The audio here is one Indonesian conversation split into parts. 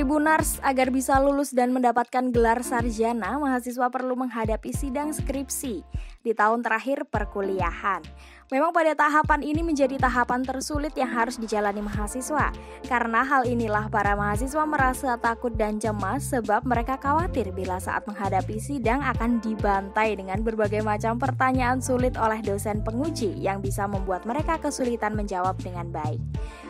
Tribuners, agar bisa lulus dan mendapatkan gelar sarjana, mahasiswa perlu menghadapi sidang skripsi di tahun terakhir perkuliahan. Memang pada tahapan ini menjadi tahapan tersulit yang harus dijalani mahasiswa. Karena hal inilah para mahasiswa merasa takut dan cemas sebab mereka khawatir bila saat menghadapi sidang akan dibantai dengan berbagai macam pertanyaan sulit oleh dosen penguji yang bisa membuat mereka kesulitan menjawab dengan baik.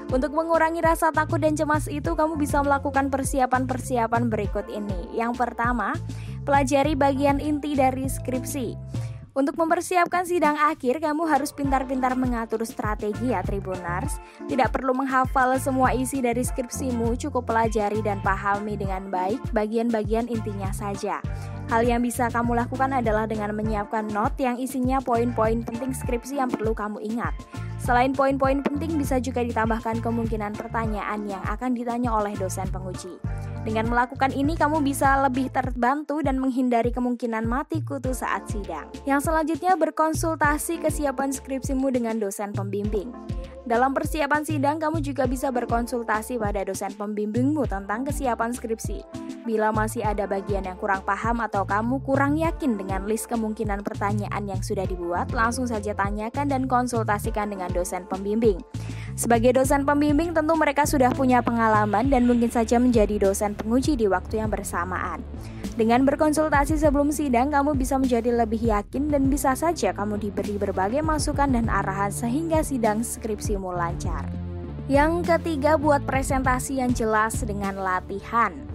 Untuk mengurangi rasa takut dan cemas itu, kamu bisa melakukan persiapan-persiapan berikut ini. Yang pertama, pelajari bagian inti dari skripsi. Untuk mempersiapkan sidang akhir, kamu harus pintar-pintar mengatur strategi ya Tribuners. Tidak perlu menghafal semua isi dari skripsimu, cukup pelajari dan pahami dengan baik bagian-bagian intinya saja. Hal yang bisa kamu lakukan adalah dengan menyiapkan note yang isinya poin-poin penting skripsi yang perlu kamu ingat. Selain poin-poin penting, bisa juga ditambahkan kemungkinan pertanyaan yang akan ditanya oleh dosen penguji. Dengan melakukan ini, kamu bisa lebih terbantu dan menghindari kemungkinan mati kutu saat sidang. Yang selanjutnya, berkonsultasi kesiapan skripsimu dengan dosen pembimbing. Dalam persiapan sidang, kamu juga bisa berkonsultasi pada dosen pembimbingmu tentang kesiapan skripsi. Bila masih ada bagian yang kurang paham atau kamu kurang yakin dengan list kemungkinan pertanyaan yang sudah dibuat, langsung saja tanyakan dan konsultasikan dengan dosen pembimbing. Sebagai dosen pembimbing, tentu mereka sudah punya pengalaman dan mungkin saja menjadi dosen penguji di waktu yang bersamaan. Dengan berkonsultasi sebelum sidang, kamu bisa menjadi lebih yakin dan bisa saja kamu diberi berbagai masukan dan arahan sehingga sidang skripsimu lancar. Yang ketiga, buat presentasi yang jelas dengan latihan.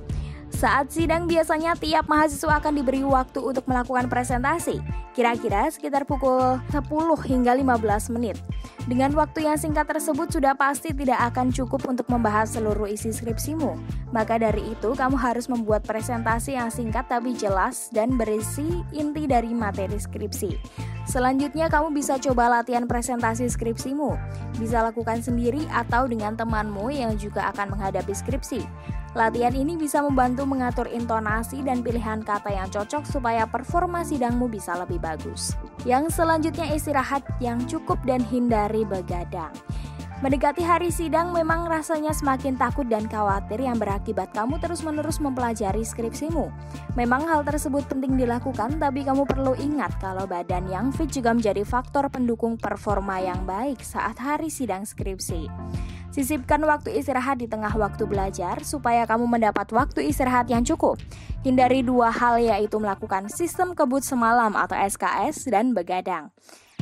Saat sidang biasanya tiap mahasiswa akan diberi waktu untuk melakukan presentasi, kira-kira sekitar pukul 10 hingga 15 menit. Dengan waktu yang singkat tersebut sudah pasti tidak akan cukup untuk membahas seluruh isi skripsimu. Maka dari itu, kamu harus membuat presentasi yang singkat tapi jelas dan berisi inti dari materi skripsi. Selanjutnya, kamu bisa coba latihan presentasi skripsimu. Bisa lakukan sendiri atau dengan temanmu yang juga akan menghadapi skripsi. Latihan ini bisa membantu mengatur intonasi dan pilihan kata yang cocok supaya performa sidangmu bisa lebih bagus. Yang selanjutnya, istirahat yang cukup dan hindari begadang. Mendekati hari sidang memang rasanya semakin takut dan khawatir yang berakibat kamu terus-menerus mempelajari skripsimu. Memang hal tersebut penting dilakukan, tapi kamu perlu ingat kalau badan yang fit juga menjadi faktor pendukung performa yang baik saat hari sidang skripsi. Sisipkan waktu istirahat di tengah waktu belajar supaya kamu mendapat waktu istirahat yang cukup. Hindari dua hal, yaitu melakukan sistem kebut semalam atau SKS dan begadang.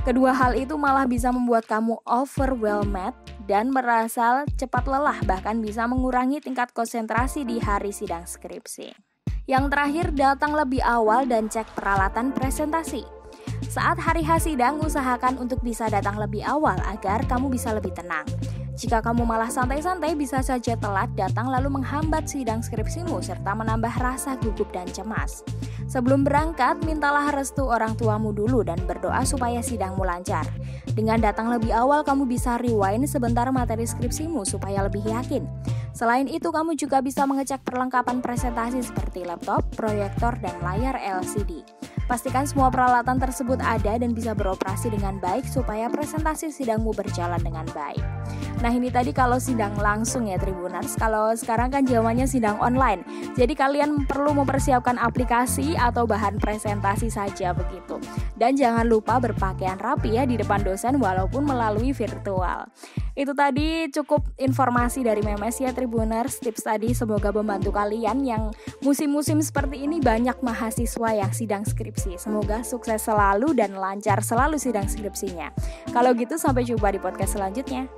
Kedua hal itu malah bisa membuat kamu overwhelmed dan merasa cepat lelah, bahkan bisa mengurangi tingkat konsentrasi di hari sidang skripsi. Yang terakhir, datang lebih awal dan cek peralatan presentasi. Saat hari sidang, usahakan untuk bisa datang lebih awal agar kamu bisa lebih tenang. Jika kamu malah santai-santai, bisa saja telat datang lalu menghambat sidang skripsimu serta menambah rasa gugup dan cemas. Sebelum berangkat, mintalah restu orang tuamu dulu dan berdoa supaya sidangmu lancar. Dengan datang lebih awal, kamu bisa rewind sebentar materi skripsimu supaya lebih yakin. Selain itu, kamu juga bisa mengecek perlengkapan presentasi seperti laptop, proyektor, dan layar LCD. Pastikan semua peralatan tersebut ada dan bisa beroperasi dengan baik supaya presentasi sidangmu berjalan dengan baik. Nah, ini tadi kalau sidang langsung ya Tribuners. Kalau sekarang kan zamannya sidang online. Jadi kalian perlu mempersiapkan aplikasi atau bahan presentasi saja begitu. Dan jangan lupa berpakaian rapi ya di depan dosen walaupun melalui virtual. Itu tadi cukup informasi dari Memes ya Tribuners. Tips tadi semoga membantu kalian yang musim-musim seperti ini banyak mahasiswa yang sidang skripsi. Semoga sukses selalu dan lancar selalu sidang skripsinya. Kalau gitu sampai jumpa di podcast selanjutnya.